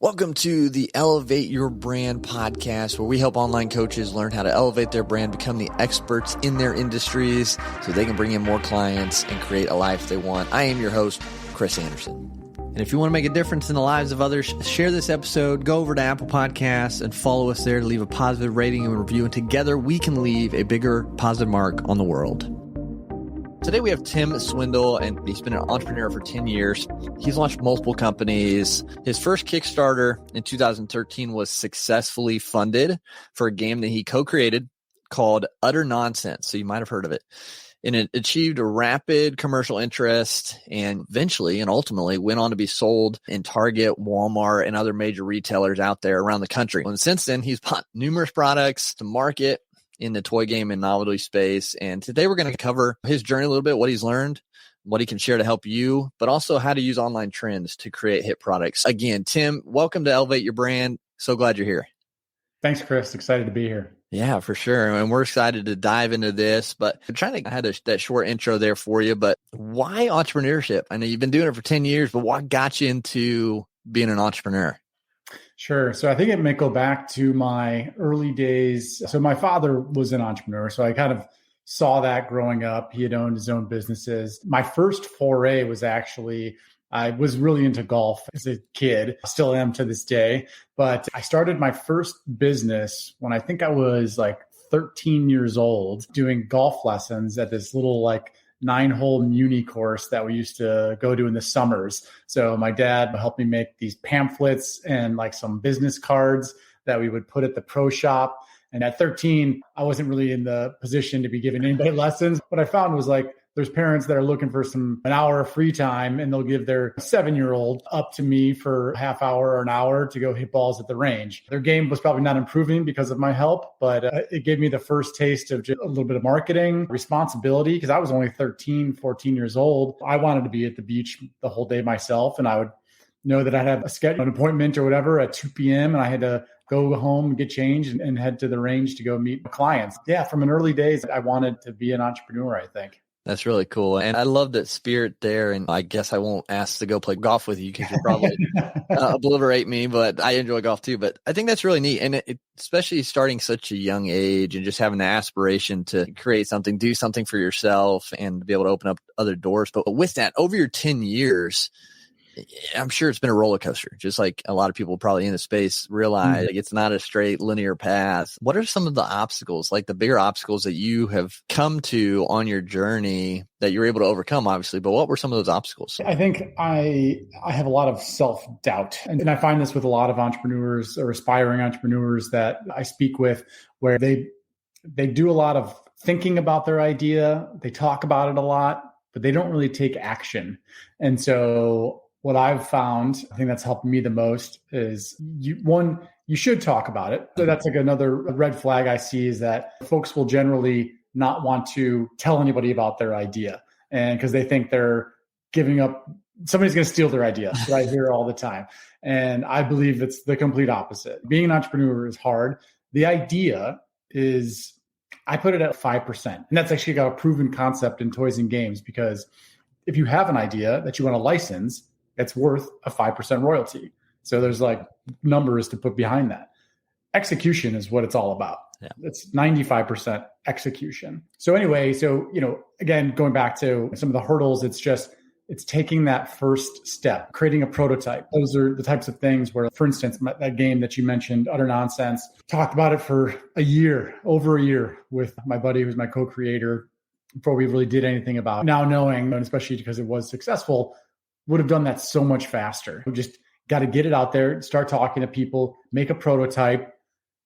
Welcome to the Elevate Your Brand podcast, where we help online coaches learn how to elevate their brand, become the experts in their industries so they can bring in more clients and create a life they want. I am your host, Chris Anderson. And if you want to make a difference in the lives of others, share this episode, go over to Apple Podcasts and follow us there to leave a positive rating and review. And together we can leave a bigger positive mark on the world. Today we have Tim Swindle, and he's been an entrepreneur for 10 years. He's launched multiple companies. His first Kickstarter in 2013 was successfully funded for a game that he co-created called Utter Nonsense. So you might have heard of it. And it achieved a rapid commercial interest and eventually and ultimately went on to be sold in Target, Walmart, and other major retailers out there around the country. And since then, he's bought numerous products to market in the toy game and novelty space. And today we're going to cover his journey a little bit, what he's learned, what he can share to help you, but also how to use online trends to create hit products. Again, Tim, welcome to Elevate Your Brand. So glad you're here. Thanks, Chris. Excited to be here. Yeah, for sure. And we're excited to dive into this, but I'm trying to have that short intro there for you. But why entrepreneurship? I know you've been doing it for 10 years, but what got you into being an entrepreneur? Sure. So I think it may go back to my early days. So my father was an entrepreneur. So I kind of saw that growing up. He had owned his own businesses. My first foray was actually, I was really into golf as a kid, still am to this day. But I started my first business when I think I was like 13 years old, doing golf lessons at this little 9-hole muni course that we used to go to in the summers. So my dad helped me make these pamphlets and some business cards that we would put at the pro shop. And at 13, I wasn't really in the position to be giving anybody lessons. What I found was there's parents that are looking for an hour of free time, and they'll give their 7-year-old up to me for a half hour or an hour to go hit balls at the range. Their game was probably not improving because of my help, but it gave me the first taste of just a little bit of marketing responsibility, because I was only 13, 14 years old. I wanted to be at the beach the whole day myself, and I would know that I'd have a schedule, an appointment or whatever at 2 p.m. and I had to go home and get changed and head to the range to go meet clients. Yeah, from an early days, I wanted to be an entrepreneur, I think. That's really cool. And I love that spirit there. And I guess I won't ask to go play golf with you because you'll probably obliterate me, but I enjoy golf too. But I think that's really neat. And especially starting such a young age and just having the aspiration to create something, do something for yourself and be able to open up other doors. But with that, over your 10 years, I'm sure it's been a roller coaster, just like a lot of people probably in the space realize it's not a straight linear path. What are some of the obstacles, like the bigger obstacles that you have come to on your journey that you're able to overcome, obviously, but what were some of those obstacles? I think I have a lot of self-doubt. And I find this with a lot of entrepreneurs or aspiring entrepreneurs that I speak with, where they do a lot of thinking about their idea. They talk about it a lot, but they don't really take action. And so what I've found, I think that's helped me the most is you should talk about it. So that's another red flag I see, is that folks will generally not want to tell anybody about their idea, and because they think they're giving up, somebody's going to steal their idea. That I hear all the time. And I believe it's the complete opposite. Being an entrepreneur is hard. The idea is, I put it at 5%. And that's actually got a proven concept in toys and games, because if you have an idea that you want to license, it's worth a 5% royalty. So there's numbers to put behind that. Execution is what it's all about. Yeah. It's 95% execution. So anyway, again, going back to some of the hurdles, it's taking that first step, creating a prototype. Those are the types of things where, for instance, that game that you mentioned, Utter Nonsense, talked about it for over a year with my buddy who's my co-creator before we really did anything about it. Now knowing, and especially because it was successful, would have done that so much faster. We just got to get it out there, start talking to people, make a prototype,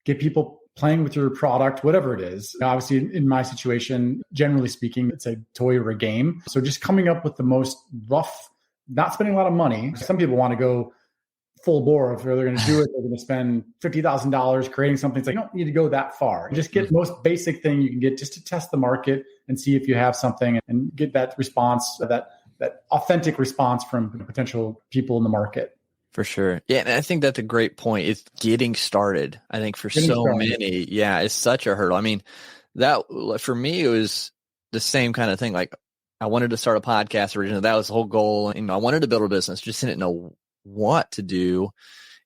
get people playing with your product, whatever it is. Now, obviously, in my situation, generally speaking, it's a toy or a game. So just coming up with the most rough, not spending a lot of money. Some people want to go full bore. If they're going to do it, they're going to spend $50,000 creating something. It's you don't need to go that far. Just get the most basic thing you can get just to test the market and see if you have something and get that response, that authentic response from potential people in the market. For sure. Yeah. And I think that's a great point. It's getting started. I think for many, it's such a hurdle. I mean, that for me, it was the same kind of thing. I wanted to start a podcast originally. That was the whole goal. And I wanted to build a business, just didn't know what to do.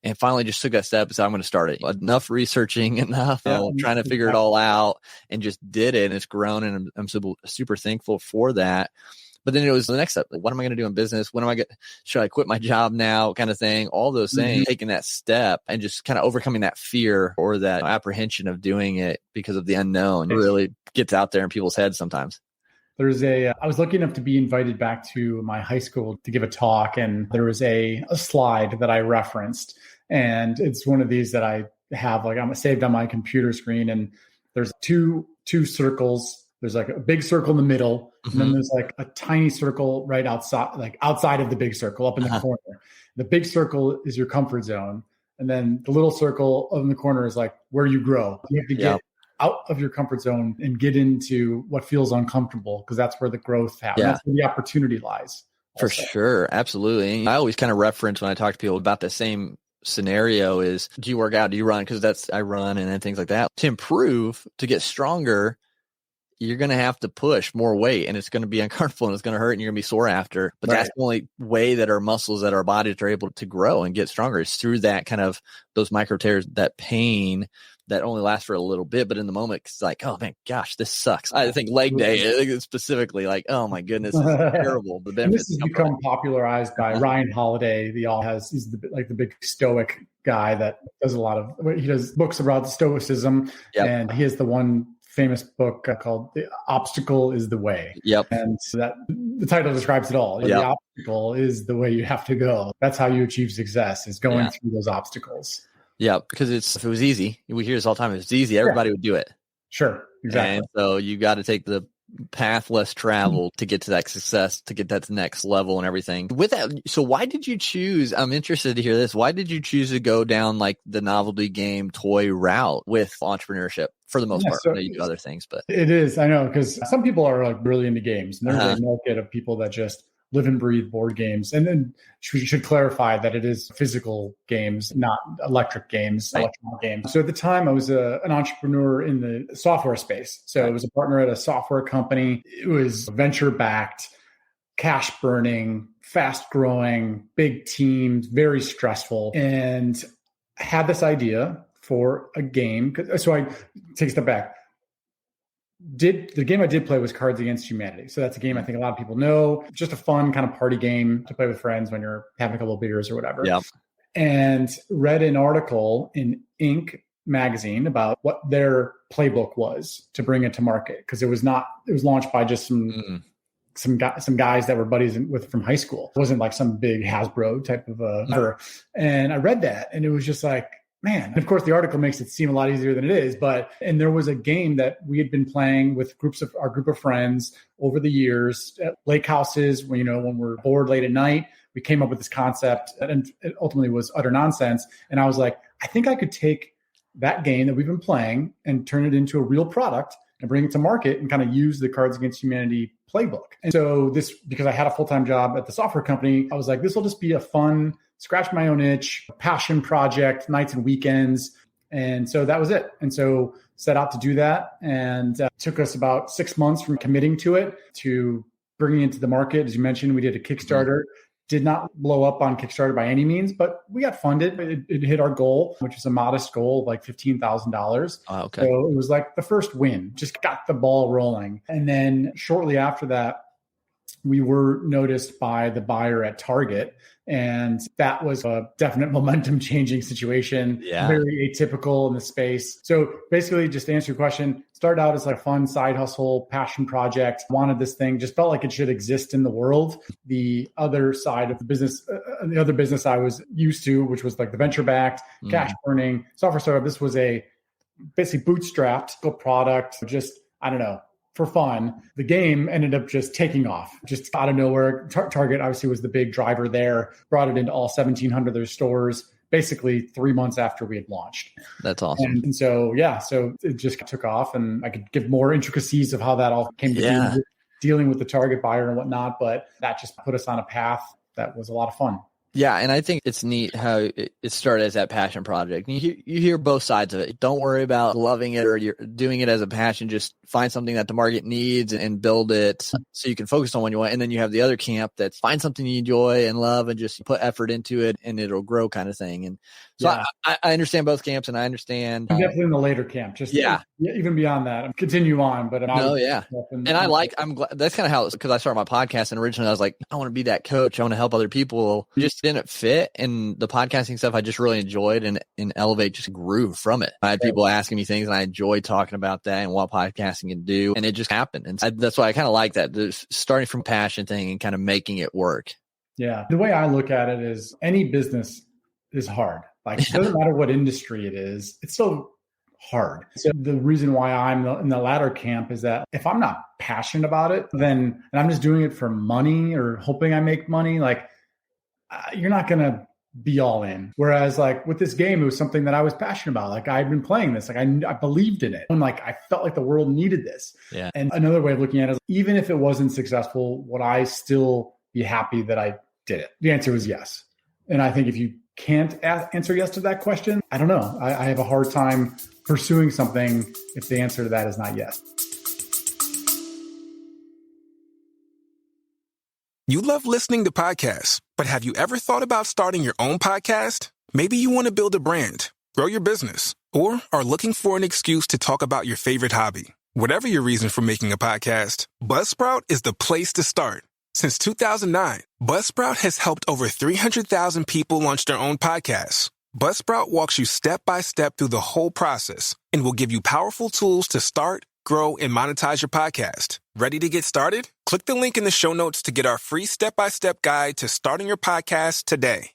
and finally just took that step and said, I'm going to start it. Enough researching, enough trying to figure it all out, and just did it. And it's grown, and I'm super thankful for that. But then it was the next step. Like, what am I going to do in business? Should I quit my job now? Kind of thing. All those things, taking that step and just kind of overcoming that fear or that apprehension of doing it because of the unknown really gets out there in people's heads sometimes. I was lucky enough to be invited back to my high school to give a talk, and there was a slide that I referenced, and it's one of these that I have I'm saved on my computer screen, and there's two circles. There's like a big circle in the middle, and then there's like a tiny circle right outside of the big circle up in the corner. The big circle is your comfort zone, and then the little circle in the corner is like where you grow. You have to get out of your comfort zone and get into what feels uncomfortable, because that's where the growth happens. That's where the opportunity lies. For sure. Absolutely. And I always kind of reference when I talk to people about the same scenario is, do you work out? Do you run? Because I run and then things like that. To improve, to get stronger, you're going to have to push more weight, and it's going to be uncomfortable, and it's going to hurt, and you're going to be sore after. But that's the only way that our muscles, that our bodies are able to grow and get stronger, is through that kind of those micro tears, that pain that only lasts for a little bit. But in the moment, it's like, oh man, gosh, this sucks. I think leg day specifically, like, oh my goodness, this is terrible. The benefits this has become popularized by Ryan Holiday. He's the big stoic guy that does he does books about stoicism, and he has the one famous book called "The Obstacle is the Way." And so that the title describes it all. The obstacle is the way you have to go. That's how you achieve success, is going through those obstacles. Yeah, because if it was easy, we hear this all the time. If it's easy, everybody would do it. Sure, exactly. And so you got to take the path less traveled to get to that success, to get that next level and everything. With that, so why did you choose? I'm interested to hear this. Why did you choose to go down like the novelty game toy route with entrepreneurship? For the most part, I know you do other things, but it is. I know, because some people are like really into games, and there's a market of people that just live and breathe board games. And then we should clarify that it is physical games, not electronic games. So at the time, I was an entrepreneur in the software space. So I was a partner at a software company. It was venture-backed, cash burning, fast growing, big teams, very stressful, and I had this idea for a game. So I take a step back. The game I did play was Cards Against Humanity. So that's a game I think a lot of people know. Just a fun kind of party game to play with friends when you're having a couple of beers or whatever. Yeah. And read an article in Inc. magazine about what their playbook was to bring it to market. Because it was launched by just some guys that were buddies with from high school. It wasn't like some big Hasbro type of And I read that, and it was just like, man, of course the article makes it seem a lot easier than it is, and there was a game that we had been playing with our group of friends over the years at lake houses when we're bored late at night. We came up with this concept, and it ultimately was utter nonsense. And I was like, I think I could take that game that we've been playing and turn it into a real product and bring it to market and kind of use the Cards Against Humanity playbook. And so because I had a full-time job at the software company, I was like, this will just be a fun, scratch my own itch, passion project, nights and weekends. And so that was it. And so set out to do that. And it took us about 6 months from committing to it to bringing it to the market. As you mentioned, we did a Kickstarter. Did not blow up on Kickstarter by any means, but we got funded. It hit our goal, which is a modest goal of like $15,000. Okay. So it was like the first win, just got the ball rolling. And then shortly after that, we were noticed by the buyer at Target. And that was a definite momentum changing situation. Yeah. Very atypical in the space. So basically, just to answer your question, started out as like a fun side hustle, passion project, wanted this thing, just felt like it should exist in the world. The other side of the business, the other business I was used to, which was like the venture-backed, cash burning software startup. This was a basically bootstrapped product, just, I don't know, for fun. The game ended up just taking off, just out of nowhere. Target obviously was the big driver there, brought it into all 1,700 of their stores, basically 3 months after we had launched. That's awesome. And so it just took off, and I could give more intricacies of how that all came to be, dealing with the Target buyer and whatnot, but that just put us on a path that was a lot of fun. Yeah, and I think it's neat how it started as that passion project. You hear both sides of it. Don't worry about loving it or you're doing it as a passion. Just find something that the market needs and build it so you can focus on what you want. And then you have the other camp that's find something you enjoy and love and just put effort into it and it'll grow kind of thing. And so I understand both camps, and I understand. I'm definitely in the later camp. Just even beyond that, continue on. But I'm glad that's kind of how because I started my podcast, and originally I was like, I want to be that coach. I want to help other people. It just didn't fit, and the podcasting stuff I just really enjoyed, and Elevate just grew from it. I had people asking me things, and I enjoyed talking about that and what podcasting can do, and it just happened. And that's why I kind of like that. There's starting from passion thing and kind of making it work. Yeah, the way I look at it is any business is hard. Like, it doesn't matter what industry it is, it's still hard. So the reason why I'm in the latter camp is that if I'm not passionate about it, then, and I'm just doing it for money or hoping I make money, like you're not going to be all in. Whereas like with this game, it was something that I was passionate about. Like I'd been playing this, like I believed in it. And like, I felt like the world needed this. Yeah. And another way of looking at it is even if it wasn't successful, would I still be happy that I did it? The answer was yes. And I think if you can't answer yes to that question, I don't know. I have a hard time pursuing something if the answer to that is not yes. You love listening to podcasts, but have you ever thought about starting your own podcast? Maybe you want to build a brand, grow your business, or are looking for an excuse to talk about your favorite hobby. Whatever your reason for making a podcast, Buzzsprout is the place to start. Since 2009, Buzzsprout has helped over 300,000 people launch their own podcasts. Buzzsprout walks you step by step through the whole process and will give you powerful tools to start, grow, and monetize your podcast. Ready to get started? Click the link in the show notes to get our free step-by-step guide to starting your podcast today.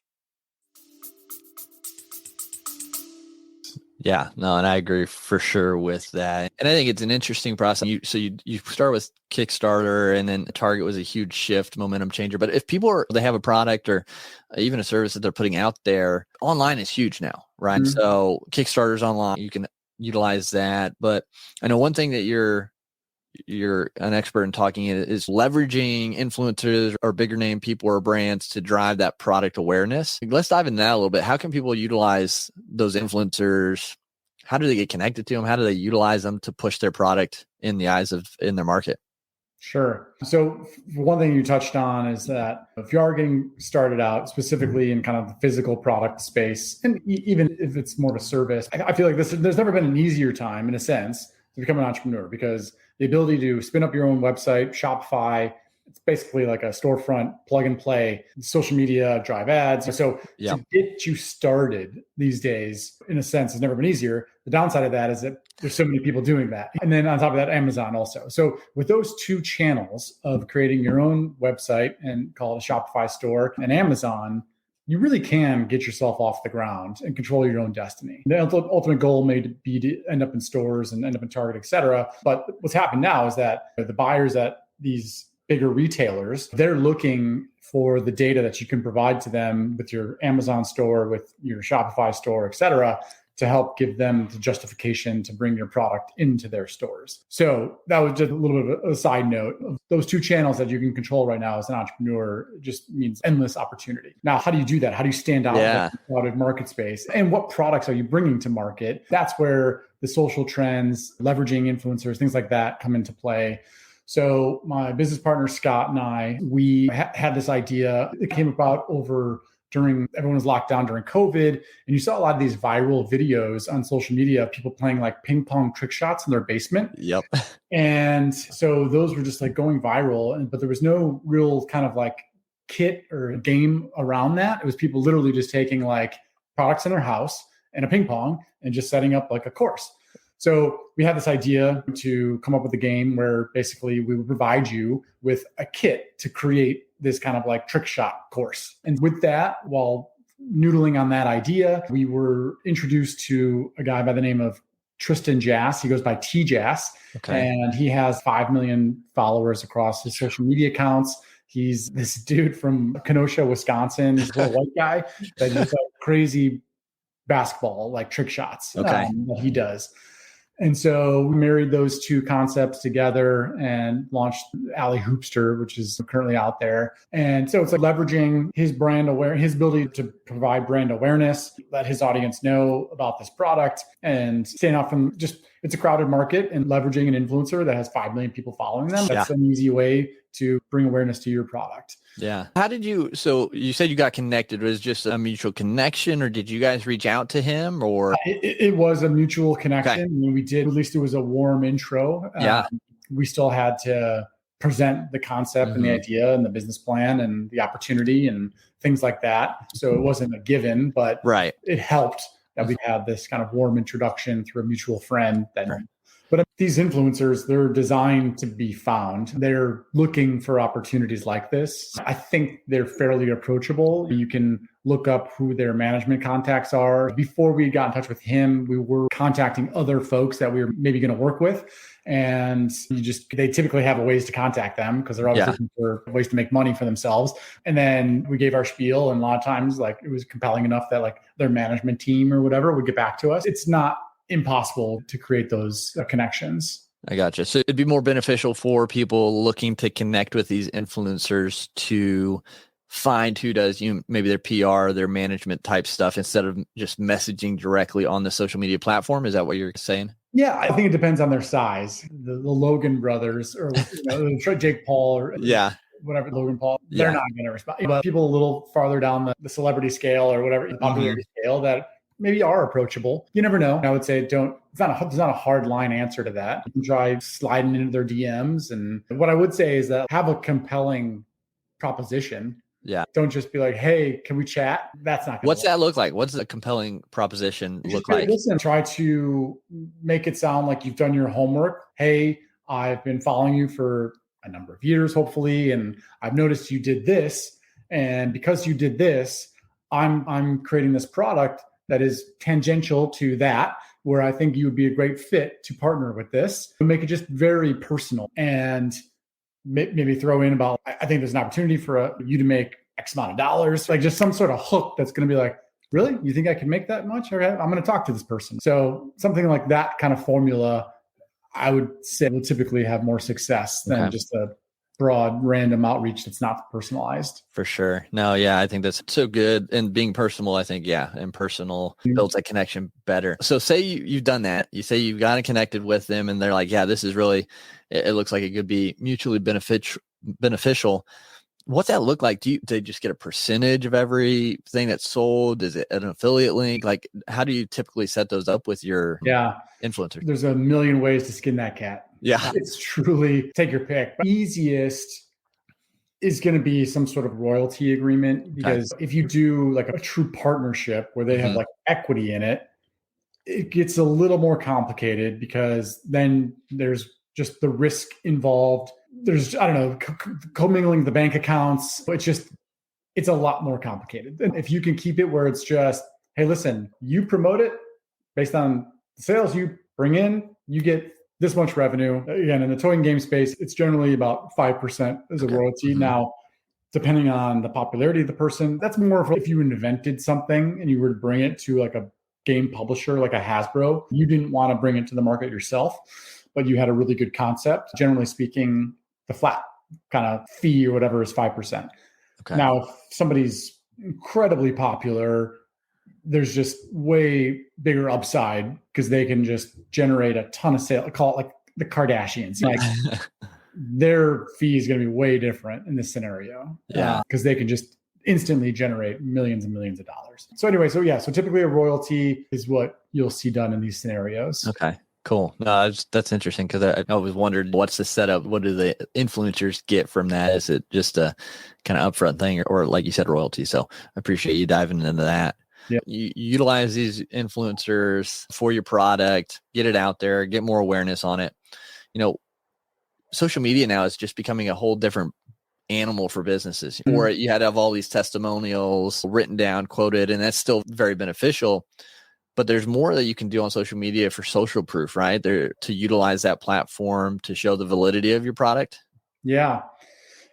Yeah, no, and I agree for sure with that. And I think it's an interesting process. You start with Kickstarter, and then Target was a huge shift, momentum changer. But if people they have a product or even a service that they're putting out there, online is huge now, right? Mm-hmm. So Kickstarter's online, you can utilize that. But I know one thing that you're an expert in talking is leveraging influencers or bigger name people or brands to drive that product awareness. Let's dive into that a little bit. How can people utilize those influencers? How do they get connected to them? How do they utilize them to push their product in the eyes of in their market? Sure. So one thing you touched on is that if you are getting started out specifically in kind of the physical product space, and even if it's more of a service, I feel like there's never been an easier time in a sense to become an entrepreneur, because the ability to spin up your own website, Shopify, it's basically like a storefront, plug and play, social media, drive ads. So to get you started these days, in a sense, has never been easier. The downside of that is that there's so many people doing that. And then on top of that, Amazon also. So with those two channels of creating your own website and call it a Shopify store and Amazon, you really can get yourself off the ground and control your own destiny. The ultimate goal may be to end up in stores and end up in Target, et cetera. But what's happened now is that the buyers at these bigger retailers, they're looking for the data that you can provide to them with your Amazon store, with your Shopify store, et cetera, to help give them the justification to bring your product into their stores. So that was just a little bit of a side note. Those two channels that you can control right now as an entrepreneur just means endless opportunity. Now, how do you do that? How do you stand out in the crowded market space? And what products are you bringing to market? That's where the social trends, leveraging influencers, things like that come into play. So my business partner, Scott, and I, we had this idea. It came about during everyone was locked down during COVID. And you saw a lot of these viral videos on social media of people playing like ping pong trick shots in their basement. Yep. And so those were just like going viral, but there was no real kind of like kit or game around that. It was people literally just taking like products in their house and a ping pong and just setting up like a course. So we had this idea to come up with a game where basically we would provide you with a kit to create this kind of like trick shot course. And with that, while noodling on that idea, we were introduced to a guy by the name of Tristan Jass. He goes by T-Jass. Okay. And he has 5 million followers across his social media accounts. He's this dude from Kenosha, Wisconsin. He's a little white guy that does like crazy basketball, like trick shots that he does. And so we married those two concepts together and launched Alley Hoopster, which is currently out there. And so it's like leveraging his brand aware, his ability to provide brand awareness, let his audience know about this product, and staying out from just, it's a crowded market, and leveraging an influencer that has 5 million people following them. That's an easy way to bring awareness to your product. Yeah. How did you, so you said you got connected. Was it just a mutual connection, or did you guys reach out to him, or? It was a mutual connection. Okay. I mean, we did, at least it was a warm intro. We still had to present the concept and the idea and the business plan and the opportunity and things like that. So it wasn't a given, but it helped that we had this kind of warm introduction through a mutual friend. But these influencers, they're designed to be found. They're looking for opportunities like this. I think they're fairly approachable. You can look up who their management contacts are. Before we got in touch with him, we were contacting other folks that we were maybe going to work with. And they typically have ways to contact them because they're always looking for ways to make money for themselves. And then we gave our spiel, and a lot of times it was compelling enough that their management team or whatever would get back to us. It's not impossible to create those connections. I gotcha. So it'd be more beneficial for people looking to connect with these influencers to find who does maybe their PR, their management type stuff, instead of just messaging directly on the social media platform. Is that what you're saying? Yeah, I think it depends on their size. The Logan brothers, or Jake Paul, or whatever, Logan Paul, they're not going to respond. But people a little farther down the celebrity scale or whatever, popularity scale, that maybe are approachable. You never know. I would say there's not a hard line answer to that. You can try sliding into their DMs. And what I would say is that have a compelling proposition. Yeah. Don't just be like, hey, can we chat? That's not. What's that look like? What's a compelling proposition look like? Listen, try to make it sound like you've done your homework. Hey, I've been following you for a number of years, hopefully, and I've noticed you did this. And because you did this, I'm creating this product that is tangential to that, where I think you would be a great fit to partner with this. Make it just very personal, and maybe throw in about, I think there's an opportunity for you to make X amount of dollars, just some sort of hook that's going to be like, really? You think I can make that much? Okay, I'm going to talk to this person. So something like that kind of formula, I would say, will typically have more success than just a broad random outreach that's not personalized. For sure. No, yeah, I think that's so good. And being personal, I think, and personal builds that connection better. So say you've done that. You say you've gotten connected with them and they're like, yeah, this is really, it looks like it could be mutually beneficial. What's that look like? Do they just get a percentage of everything that's sold? Is it an affiliate link? How do you typically set those up with your influencers? There's a million ways to skin that cat. Yeah. It's truly take your pick. But easiest is going to be some sort of royalty agreement, because if you do a true partnership where they have equity in it, it gets a little more complicated, because then there's just the risk involved. There's, commingling the bank accounts. It's a lot more complicated. And if you can keep it where it's just, hey, listen, you promote it based on the sales you bring in, you get this much revenue. Again, in the toy and game space, it's generally about 5% as a royalty. Now, depending on the popularity of the person, that's more of if you invented something and you were to bring it to a game publisher like a Hasbro, you didn't want to bring it to the market yourself, but you had a really good concept. Generally speaking, the flat kind of fee or whatever is 5%. Okay. Now, if somebody's incredibly popular, there's just way bigger upside, because they can just generate a ton of sales. Call it like the Kardashians. Their fee is going to be way different in this scenario. Because they can just instantly generate millions and millions of dollars. So anyway, so typically a royalty is what you'll see done in these scenarios. Okay. Cool. No, that's interesting, because I always wondered, what's the setup? What do the influencers get from that? Is it just a kind of upfront thing, or like you said, royalty? So I appreciate you diving into that. Yeah. You utilize these influencers for your product, get it out there, get more awareness on it. Social media now is just becoming a whole different animal for businesses. Or you had to have all these testimonials written down, quoted, and that's still very beneficial. But there's more that you can do on social media for social proof, right? To utilize that platform to show the validity of your product. Yeah.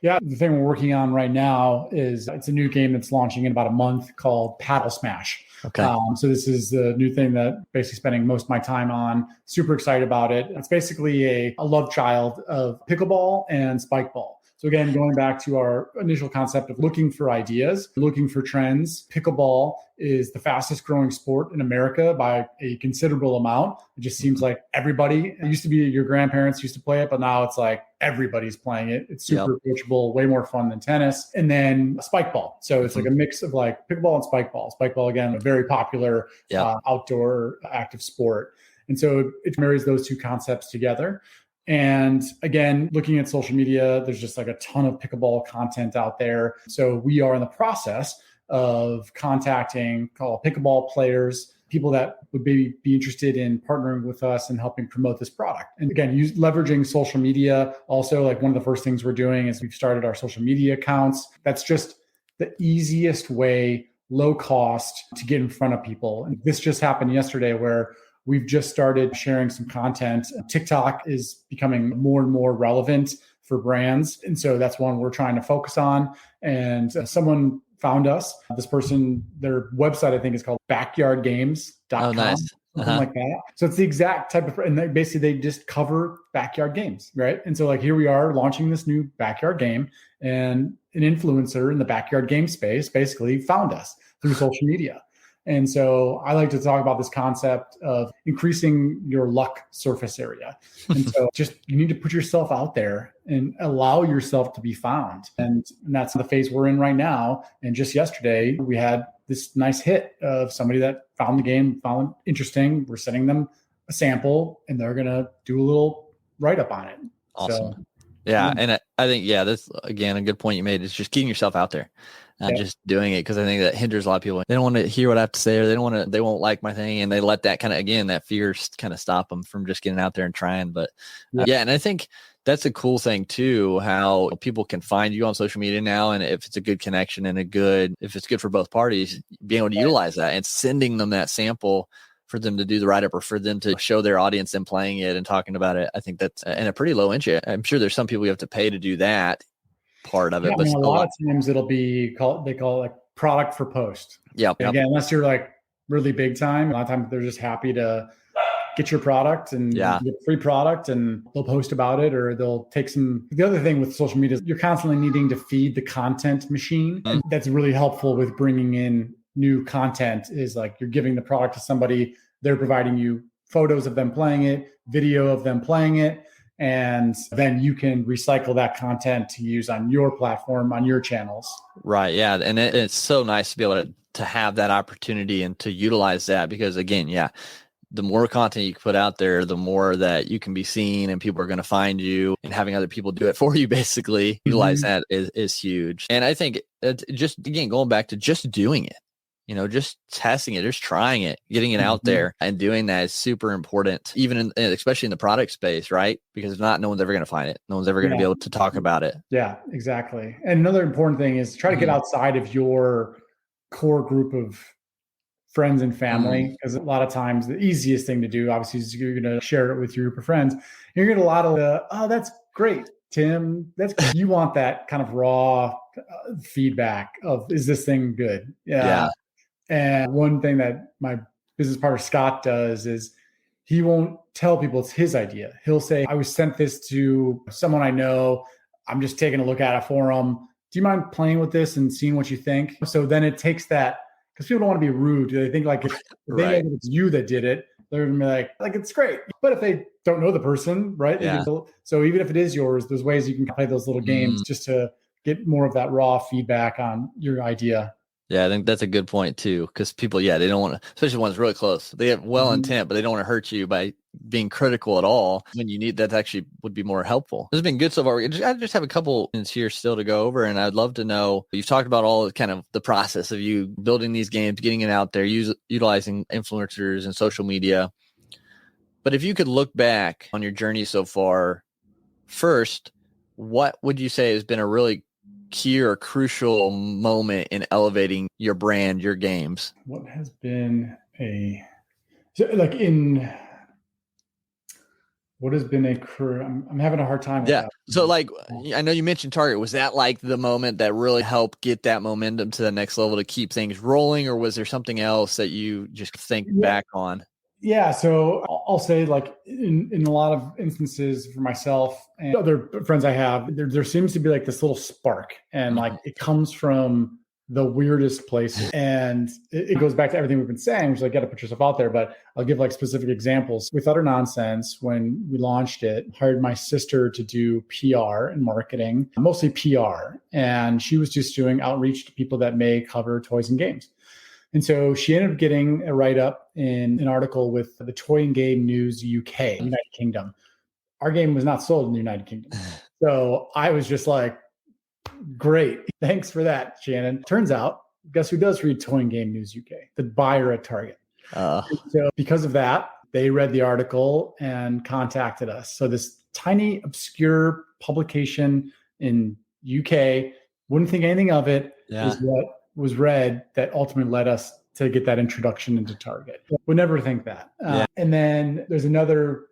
The thing we're working on right now is it's a new game that's launching in about a month called Paddle Smash. Okay. So this is the new thing that basically spending most of my time on. Super excited about it. It's basically a love child of pickleball and spikeball. So again, going back to our initial concept of looking for ideas, looking for trends, pickleball is the fastest growing sport in America by a considerable amount. It just seems like everybody, it used to be your grandparents used to play it, but now it's like everybody's playing it. It's super approachable, way more fun than tennis. And then spikeball. So it's like a mix of like pickleball and spikeball. Spikeball, again, a very popular outdoor active sport. And so it marries those two concepts together. And again, looking at social media, there's just like a ton of pickleball content out there. So we are in the process of contacting pickleball players, people that would be interested in partnering with us and helping promote this product. And again, leveraging social media. Also, like one of the first things we're doing is we've started our social media accounts. That's just the easiest way, low cost, to get in front of people. And this just happened yesterday where we've just started sharing some content. TikTok is becoming more and more relevant for brands. And so that's one we're trying to focus on. And someone found us. This person, their website, I think, is called backyardgames.com. Oh, nice. Something like that. So it's the exact type of, and they just cover backyard games, right? And so like here we are launching this new backyard game, and an influencer in the backyard game space basically found us through social media. And so I like to talk about this concept of increasing your luck surface area. And so just you need to put yourself out there and allow yourself to be found. And that's the phase we're in right now. And just yesterday, we had this nice hit of somebody that found the game, found it interesting. We're sending them a sample and they're going to do a little write-up on it. Awesome. So, yeah. And I think, that's, again, a good point you made is just getting yourself out there. Just doing it, because I think that hinders a lot of people. They don't want to hear what I have to say, or they won't like my thing, and they let that kind of, again, that fear kind of stop them from just getting out there and trying. But and I think that's a cool thing too, how people can find you on social media now, and if it's a good connection and if it's good for both parties, being able to utilize that and sending them that sample for them to do the write-up, or for them to show their audience them playing it and talking about it. I think that's in a pretty low entry. I'm sure there's some people you have to pay to do that part of it, but a lot of times it'll be they call it like product for post. Again, unless you're like really big time, a lot of times they're just happy to get your product and get free product, and they'll post about it, or they'll take some. The other thing with social media is you're constantly needing to feed the content machine. And that's really helpful with bringing in new content, is like you're giving the product to somebody, they're providing you photos of them playing it, video of them playing it. And then you can recycle that content to use on your platform, on your channels. Right. Yeah. And it's so nice to be able to have that opportunity and to utilize that, because again, the more content you put out there, the more that you can be seen and people are going to find you, and having other people do it for you, basically utilize that is huge. And I think just, again, going back to just doing it, just testing it, just trying it, getting it out there and doing that is super important, even especially in the product space, right? Because if not, no one's ever going to find it. No one's ever going to be able to talk about it. Yeah, exactly. And another important thing is try to get outside of your core group of friends and family, because a lot of times the easiest thing to do, obviously, is you're going to share it with your group of friends. You're going to get a lot of oh, that's great, Tim. You want that kind of raw feedback of, is this thing good? Yeah. And one thing that my business partner Scott does is he won't tell people it's his idea. He'll say, I was sent this to someone I know. I'm just taking a look at it for them. Do you mind playing with this and seeing what you think? So then it takes that, because people don't want to be rude. They think like if they know that it's you that did it, they're going to be like, it's great. But if they don't know the person, right? So even if it is yours, there's ways you can play those little games just to get more of that raw feedback on your idea. Yeah, I think that's a good point too, because people, they don't want to, especially when it's really close. They have well intent, but they don't want to hurt you by being critical at all. When you need that, actually would be more helpful. This has been good so far. I just have a couple minutes here still to go over, and I'd love to know, you've talked about all kind of the process of you building these games, getting it out there, utilizing influencers and social media. But if you could look back on your journey so far, first, what would you say has been a really key or crucial moment in elevating your brand, your games? What has been What has been a career? I'm having a hard time with that. So like, I know you mentioned Target. Was that like the moment that really helped get that momentum to the next level to keep things rolling, or was there something else that you just think back on? Yeah. So I'll say, like, in a lot of instances for myself and other friends I have, there seems to be like this little spark, and like it comes from the weirdest places. And it goes back to everything we've been saying, which is like, got to put yourself out there. But I'll give like specific examples. With Utter Nonsense, when we launched it, hired my sister to do PR and marketing, mostly PR. And she was just doing outreach to people that may cover toys and games. And so she ended up getting a write-up in an article with the Toy and Game News UK, United Kingdom. Our game was not sold in the United Kingdom. So I was just like, great. Thanks for that, Shannon. Turns out, guess who does read Toy and Game News UK? The buyer at Target. So because of that, they read the article and contacted us. So this tiny, obscure publication in UK, wouldn't think anything of it, is what was read that ultimately led us to get that introduction into Target. Would never think that. And then there's another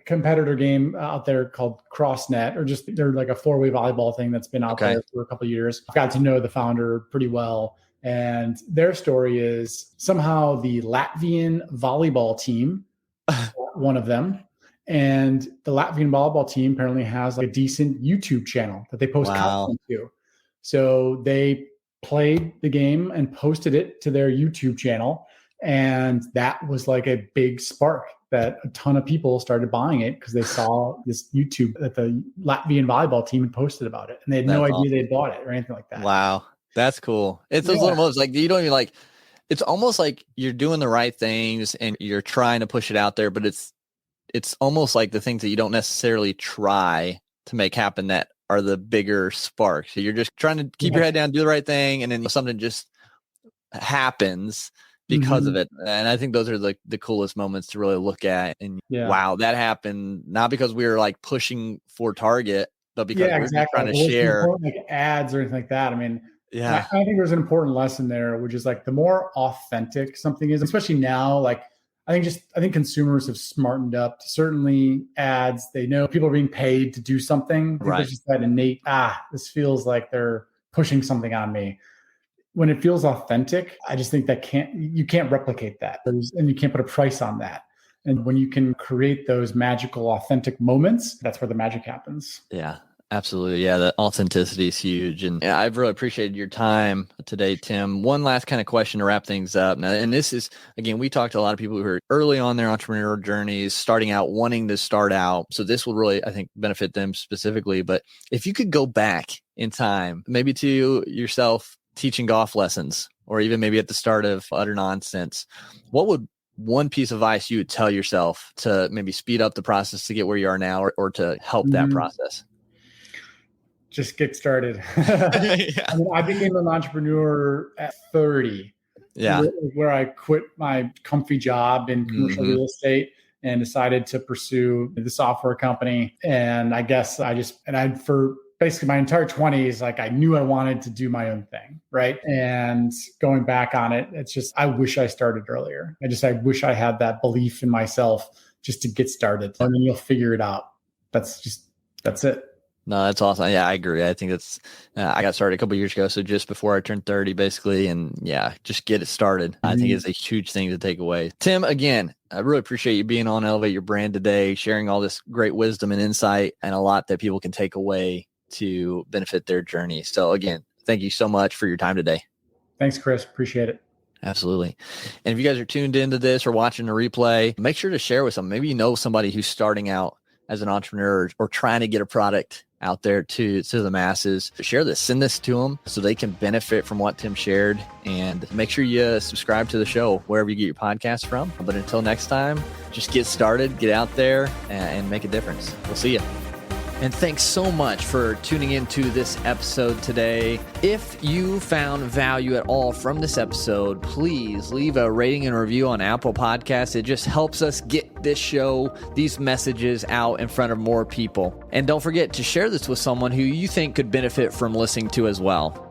competitor game out there called CrossNet, or just they're like a 4-way volleyball thing that's been out there for a couple of years. I've got to know the founder pretty well. And their story is somehow the Latvian volleyball team, one of them, and the Latvian volleyball team apparently has like a decent YouTube channel that they post content to. So they played the game and posted it to their YouTube channel. And that was like a big spark that a ton of people started buying it because they saw this YouTube that the Latvian volleyball team had posted about it. And they had no idea they bought it or anything like that. Wow. That's cool. It's those little moments, like you don't even like, it's almost like you're doing the right things and you're trying to push it out there, but it's almost like the things that you don't necessarily try to make happen that are the bigger sparks. So you're just trying to keep your head down, do the right thing. And then something just happens because of it. And I think those are like the coolest moments to really look at. And wow, that happened not because we were like pushing for Target, but because we're trying to share like ads or anything like that. I mean, I think there's an important lesson there, which is like the more authentic something is, especially now, like I think consumers have smartened up to certainly ads. They know people are being paid to do something. I think there's just that innate, this feels like they're pushing something on me. When it feels authentic, I just think that you can't replicate that. And you can't put a price on that. And when you can create those magical, authentic moments, that's where the magic happens. Yeah, absolutely. Yeah, the authenticity is huge. And I've really appreciated your time today, Tim. One last kind of question to wrap things up. Now, and this is, again, we talked to a lot of people who are early on their entrepreneurial journeys, starting out, wanting to start out. So this will really, I think, benefit them specifically. But if you could go back in time, maybe to yourself, teaching golf lessons, or even maybe at the start of Utter Nonsense, what would one piece of advice you would tell yourself to maybe speed up the process to get where you are now, or to help that process? Just get started. I mean, I became an entrepreneur at 30, where I quit my comfy job in commercial real estate and decided to pursue the software company. And I guess for basically my entire 20s, like I knew I wanted to do my own thing. Right. And going back on it, it's just, I wish I started earlier. I wish I had that belief in myself just to get started, and then you'll figure it out. That's it. No, that's awesome. Yeah, I agree. I think that's, I got started a couple of years ago. So just before I turned 30, basically. And just get it started. I think it's a huge thing to take away. Tim, again, I really appreciate you being on Elevate Your Brand today, sharing all this great wisdom and insight, and a lot that people can take away to benefit their journey. So again, thank you so much for your time today. Thanks, Chris. Appreciate it. Absolutely. And if you guys are tuned into this or watching the replay, make sure to share with them. Maybe you know somebody who's starting out as an entrepreneur or trying to get a product out there to the masses. Share this, send this to them so they can benefit from what Tim shared, and make sure you subscribe to the show wherever you get your podcast from. But until next time, just get started, get out there and make a difference. We'll see you. And thanks so much for tuning into this episode today. If you found value at all from this episode, please leave a rating and review on Apple Podcasts. It just helps us get this show, these messages out in front of more people. And don't forget to share this with someone who you think could benefit from listening to as well.